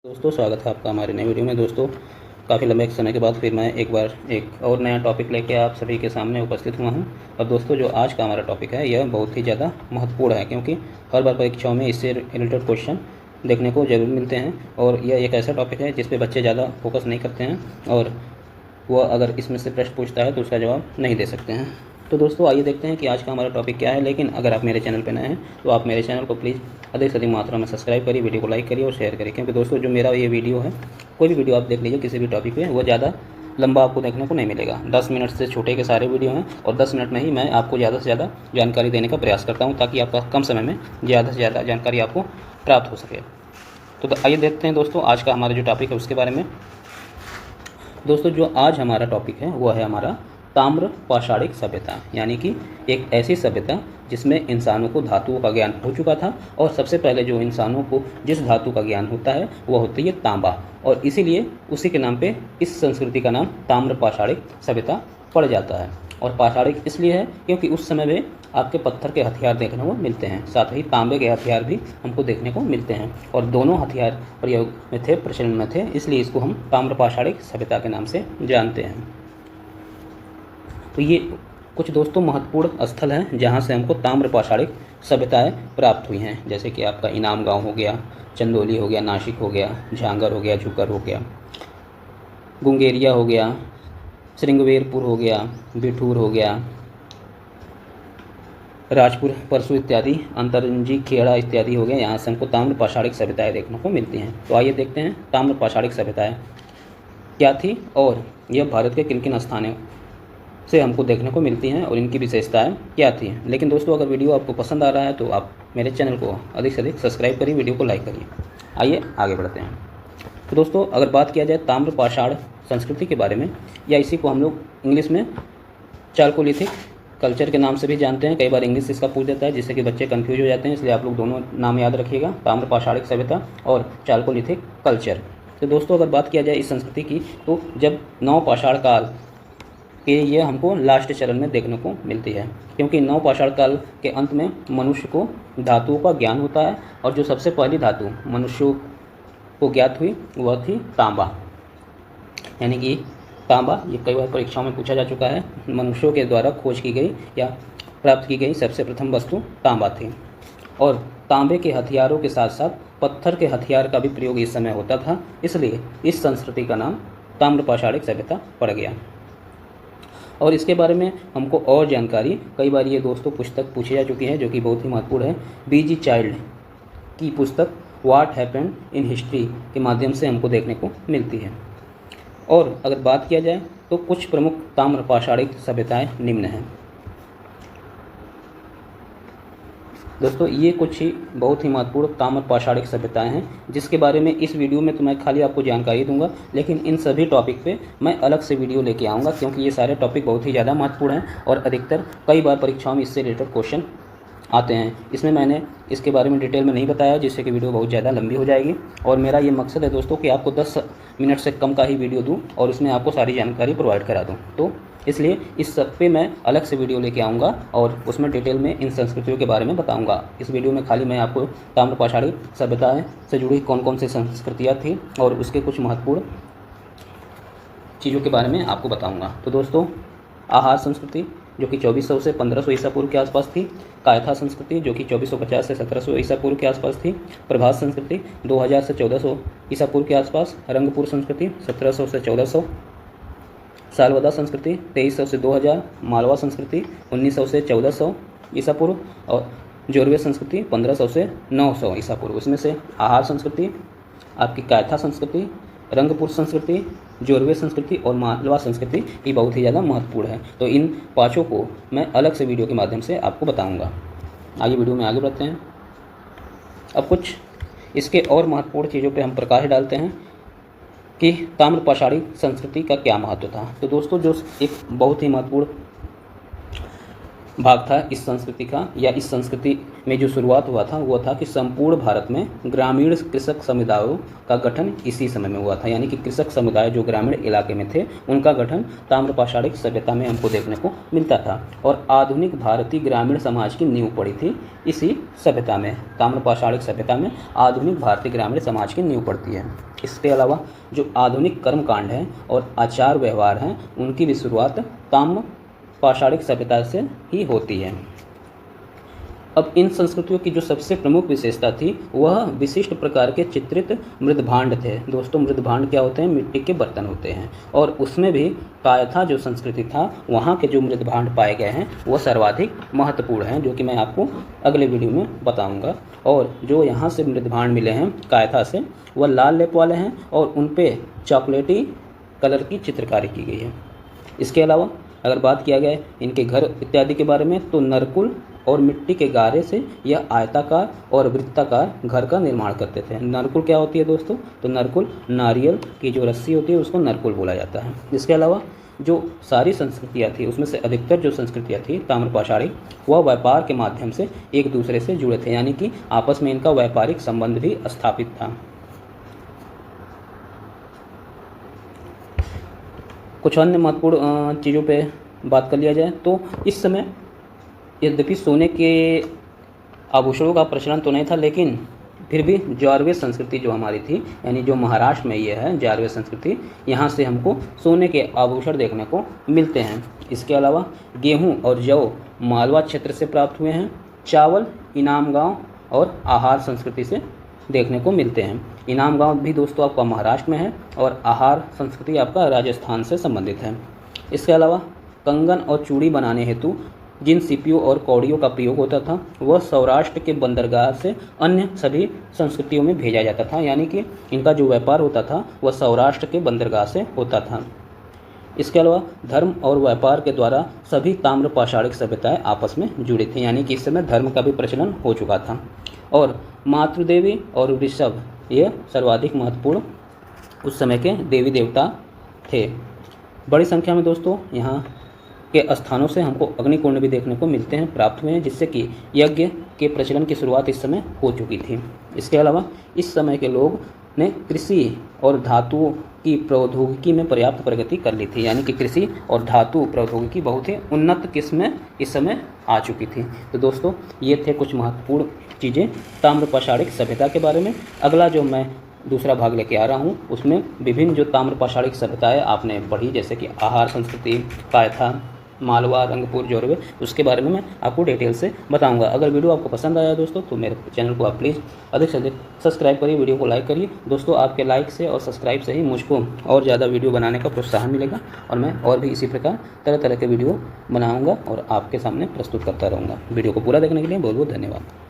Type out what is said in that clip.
दोस्तों स्वागत है आपका हमारे नए वीडियो में। दोस्तों काफ़ी लंबे समय के बाद फिर मैं एक बार एक और नया टॉपिक लेके आप सभी के सामने उपस्थित हुआ हूं। और दोस्तों जो आज का हमारा टॉपिक है यह बहुत ही ज़्यादा महत्वपूर्ण है, क्योंकि हर बार परीक्षाओं में इससे रिलेटेड क्वेश्चन देखने को जरूर मिलते हैं। और यह एक ऐसा टॉपिक है जिस पर बच्चे ज़्यादा फोकस नहीं करते हैं, और वह अगर इसमें से प्रश्न पूछता है तो उसका जवाब नहीं दे सकते हैं। तो दोस्तों आइए देखते हैं कि आज का हमारा टॉपिक क्या है। लेकिन अगर आप मेरे चैनल पर नए हैं तो आप मेरे चैनल को प्लीज़ अधिक से अधिक मात्रा में सब्सक्राइब करिए, वीडियो को लाइक करिए और शेयर करिए। क्योंकि दोस्तों जो मेरा ये वीडियो है, कोई भी वीडियो आप देख लीजिए किसी भी टॉपिक पे, वो ज़्यादा लंबा आपको देखने को नहीं मिलेगा। 10 मिनट से छोटे के सारे वीडियो हैं और 10 मिनट में ही मैं आपको ज़्यादा से ज़्यादा जानकारी देने का प्रयास करता हूँ, ताकि आपका कम समय में ज़्यादा से ज़्यादा जानकारी आपको प्राप्त हो सके। तो आइए देखते हैं दोस्तों आज का हमारा जो टॉपिक है उसके बारे में। दोस्तों जो आज हमारा टॉपिक है वो है हमारा ताम्र पाषाणिक सभ्यता, यानी कि एक ऐसी सभ्यता जिसमें इंसानों को धातुओं का ज्ञान हो चुका था। और सबसे पहले जो इंसानों को जिस धातु का ज्ञान होता है वह होती है तांबा, और इसीलिए उसी के नाम पे इस संस्कृति का नाम ताम्र पाषाणिक सभ्यता पड़ जाता है। और पाषाणिक इसलिए है क्योंकि उस समय में आपके पत्थर के हथियार देखने को मिलते हैं, साथ ही तांबे के हथियार भी हमको देखने को मिलते हैं, और दोनों हथियार प्रयोग में थे, प्रचलन में थे, इसलिए इसको हम ताम्र पाषाणिक सभ्यता के नाम से जानते हैं। तो ये कुछ दोस्तों महत्वपूर्ण स्थल हैं जहाँ से हमको ताम्र पाषाणिक सभ्यताएँ प्राप्त हुई हैं, जैसे कि आपका इनाम गांव हो गया, चंदौली हो गया, नासिक हो गया, झांगर हो गया, झुकर हो गया, गुंगेरिया हो गया, श्रृंगवेरपुर हो गया, बिठूर हो गया, राजपुर परसू इत्यादि, अंतरंजी खेड़ा इत्यादि हो गया। यहाँ से हमको ताम्र पाषाणिक सभ्यताएँ देखने को मिलती हैं। तो आइए देखते हैं ताम्र पाषाणिक सभ्यताएँ क्या थी और यह भारत के किन किन स्थानों से हमको देखने को मिलती हैं और इनकी विशेषताएं क्या थी। लेकिन दोस्तों अगर वीडियो आपको पसंद आ रहा है तो आप मेरे चैनल को अधिक से अधिक सब्सक्राइब करिए, वीडियो को लाइक करिए। आइए आगे बढ़ते हैं। तो दोस्तों अगर बात किया जाए ताम्र पाषाण संस्कृति के बारे में, या इसी को हम लोग इंग्लिश में चालकोलिथिक कल्चर के नाम से भी जानते हैं, कई बार इंग्लिश इसका पूछ देता है जिससे कि बच्चे कन्फ्यूज हो जाते हैं, इसलिए आप लोग दोनों नाम याद रखिएगा, ताम्र पाषाणिक सभ्यता और चालकोलिथिक कल्चर। तो दोस्तों अगर बात किया जाए इस संस्कृति की, तो जब नवपाषाण काल कि ये हमको लास्ट चरण में देखने को मिलती है, क्योंकि नवपाषाण काल के अंत में मनुष्य को धातुओं का ज्ञान होता है। और जो सबसे पहली धातु मनुष्यों को ज्ञात हुई वह थी तांबा, यानी कि तांबा ये कई बार परीक्षाओं में पूछा जा चुका है। मनुष्यों के द्वारा खोज की गई या प्राप्त की गई सबसे प्रथम वस्तु तांबा थी। और तांबे के हथियारों के साथ साथ पत्थर के हथियार का भी प्रयोग इस समय होता था, इसलिए इस संस्कृति का नाम ताम्र पाषाणिक सभ्यता पड़ गया। और इसके बारे में हमको और जानकारी कई बार ये दोस्तों पुस्तक पूछी जा चुकी है, जो कि बहुत ही महत्वपूर्ण है। बीजी चाइल्ड की पुस्तक व्हाट हैपेंड इन हिस्ट्री के माध्यम से हमको देखने को मिलती है। और अगर बात किया जाए तो कुछ प्रमुख ताम्र पाषाणिक सभ्यताएं निम्न हैं। दोस्तों ये कुछ ही बहुत ही महत्वपूर्ण ताम्र पाषाणिक सभ्यताएं हैं, जिसके बारे में इस वीडियो में तो मैं खाली आपको जानकारी दूंगा, लेकिन इन सभी टॉपिक पे मैं अलग से वीडियो लेके आऊँगा, क्योंकि ये सारे टॉपिक बहुत ही ज़्यादा महत्वपूर्ण हैं और अधिकतर कई बार परीक्षाओं में इससे रिलेटेड क्वेश्चन आते हैं। इसमें मैंने इसके बारे में डिटेल में नहीं बताया, जिससे कि वीडियो बहुत ज़्यादा लंबी हो जाएगी। और मेरा ये मकसद है दोस्तों कि आपको 10 मिनट से कम का ही वीडियो दूँ और उसमें आपको सारी जानकारी प्रोवाइड करा दूँ। तो इसलिए इस सब पे मैं अलग से वीडियो लेके आऊँगा और उसमें डिटेल में इन संस्कृतियों के बारे में बताऊँगा। इस वीडियो में खाली मैं आपको ताम्र पाषाणिक सभ्यताएँ से जुड़ी कौन कौन सी संस्कृतियाँ थी और उसके कुछ महत्वपूर्ण चीज़ों के बारे में आपको बताऊँगा। तो दोस्तों आहार संस्कृति जो कि 2400 से 1500 ईसा पूर्व के आसपास थी, कायथा संस्कृति जो कि 2450 से 1700 ईसा पूर्व के आसपास थी, प्रभात संस्कृति 2000 से 1400 ईसा पूर्व के आसपास, रंगपुर संस्कृति 1700 से 1400, सालवदा संस्कृति 2300 से 2000, मालवा संस्कृति 1900 से 1400 ईसा पूर्व, और जोरवे संस्कृति 1500 से 900 ईसा पूर्व। उसमें से आहार संस्कृति, आपकी कायथा संस्कृति, रंगपुर संस्कृति, जोरवे संस्कृति और मालवा संस्कृति ये बहुत ही ज़्यादा महत्वपूर्ण है। तो इन पाँचों को मैं अलग से वीडियो के माध्यम से आपको बताऊंगा। आइए वीडियो में आगे बढ़ते हैं। अब कुछ इसके और महत्वपूर्ण चीज़ों पे हम प्रकाश डालते हैं कि ताम्र पाषाणिक संस्कृति का क्या महत्व था। तो दोस्तों जो एक बहुत ही महत्वपूर्ण भाग था इस संस्कृति का, या इस संस्कृति में जो शुरुआत हुआ था वो था कि संपूर्ण भारत में ग्रामीण कृषक समुदायों का गठन इसी समय में हुआ था। यानी कि कृषक समुदाय जो ग्रामीण इलाके में थे उनका गठन ताम्रपाषाणिक सभ्यता में हमको देखने को मिलता था, और आधुनिक भारतीय ग्रामीण समाज की नींव पड़ी थी इसी सभ्यता में। ताम्रपाषाणिक सभ्यता में आधुनिक भारतीय ग्रामीण समाज की नींव पड़ती है। इसके अलावा जो आधुनिक कर्मकांड हैं और आचार व्यवहार हैं उनकी भी शुरुआत ताम्रपाषाणिक सभ्यता से ही होती है। अब इन संस्कृतियों की जो सबसे प्रमुख विशेषता थी वह विशिष्ट प्रकार के चित्रित मृदभांड थे। दोस्तों, मृदभांड क्या होते हैं? मिट्टी के बर्तन होते हैं, और उसमें भी कायथा जो संस्कृति था वहाँ के जो मृदभांड पाए गए हैं वह सर्वाधिक महत्वपूर्ण हैं, जो कि मैं आपको अगले वीडियो में बताऊँगा। और जो यहाँ से मृदभांड मिले हैं कायथा से वह लाल लेप वाले हैं और उन पर चॉकलेटी कलर की चित्रकारी की गई है। इसके अलावा अगर बात किया जाए इनके घर इत्यादि के बारे में तो नरकुल और मिट्टी के गारे से यह आयताकार और वृत्ताकार घर का निर्माण करते थे। नरकुल क्या होती है दोस्तों? तो नरकुल नारियल की जो रस्सी होती है उसको नरकुल बोला जाता है। इसके अलावा जो सारी संस्कृतियाँ थी उसमें से अधिकतर जो संस्कृतियाँ थी ताम्रपाषाणिक वह व्यापार के माध्यम से एक दूसरे से जुड़े थे, यानी कि आपस में इनका व्यापारिक संबंध भी स्थापित था। कुछ अन्य महत्वपूर्ण चीज़ों पे बात कर लिया जाए तो इस समय यद्यपि सोने के आभूषणों का प्रचलन तो नहीं था, लेकिन फिर भी जारवे संस्कृति जो हमारी थी, यानी जो महाराष्ट्र में ये है जारवे संस्कृति, यहाँ से हमको सोने के आभूषण देखने को मिलते हैं। इसके अलावा गेहूँ और जौ मालवा क्षेत्र से प्राप्त हुए हैं। चावल इनाम गाँव और आहार संस्कृति से देखने को मिलते हैं। इनाम गांव भी दोस्तों आपका महाराष्ट्र में है और आहार संस्कृति आपका राजस्थान से संबंधित है। इसके अलावा कंगन और चूड़ी बनाने हेतु जिन सीपियों और कौड़ियों का प्रयोग होता था वह सौराष्ट्र के बंदरगाह से अन्य सभी संस्कृतियों में भेजा जाता था, यानी कि इनका जो व्यापार होता था वह सौराष्ट्र के बंदरगाह से होता था। इसके अलावा धर्म और व्यापार के द्वारा सभी ताम्रपाषाणिक सभ्यताएं आपस में जुड़ी थी, यानी कि इस समय धर्म का भी प्रचलन हो चुका था। और मातृदेवी और ऋषभ ये सर्वाधिक महत्वपूर्ण उस समय के देवी देवता थे। बड़ी संख्या में दोस्तों यहाँ के स्थानों से हमको अग्निकुंड भी देखने को मिलते हैं, प्राप्त हुए हैं, जिससे कि यज्ञ के प्रचलन की शुरुआत इस समय हो चुकी थी। इसके अलावा इस समय के लोग ने कृषि और धातुओं की प्रौद्योगिकी में पर्याप्त प्रगति कर ली थी, यानी कि कृषि और धातु प्रौद्योगिकी बहुत ही उन्नत किस्म में इस समय आ चुकी थी। तो दोस्तों ये थे कुछ महत्वपूर्ण चीज़ें ताम्रपाषाणिक सभ्यता के बारे में। अगला जो मैं दूसरा भाग लेके आ रहा हूँ उसमें विभिन्न जो ताम्रपाषाणिक सभ्यताएं आपने पढ़ी, जैसे कि आहार संस्कृति, कायथा, मालवा, रंगपुर, जोरवे, उसके बारे में मैं आपको डिटेल से बताऊंगा। अगर वीडियो आपको पसंद आया दोस्तों तो मेरे चैनल को आप प्लीज़ अधिक से अधिक सब्सक्राइब करिए, वीडियो को लाइक करिए। दोस्तों आपके लाइक से और सब्सक्राइब से ही मुझको और ज़्यादा वीडियो बनाने का प्रोत्साहन मिलेगा, और मैं और भी इसी प्रकार तरह तरह के वीडियो बनाऊँगा और आपके सामने प्रस्तुत करता रहूँगा। वीडियो को पूरा देखने के लिए बहुत बहुत धन्यवाद।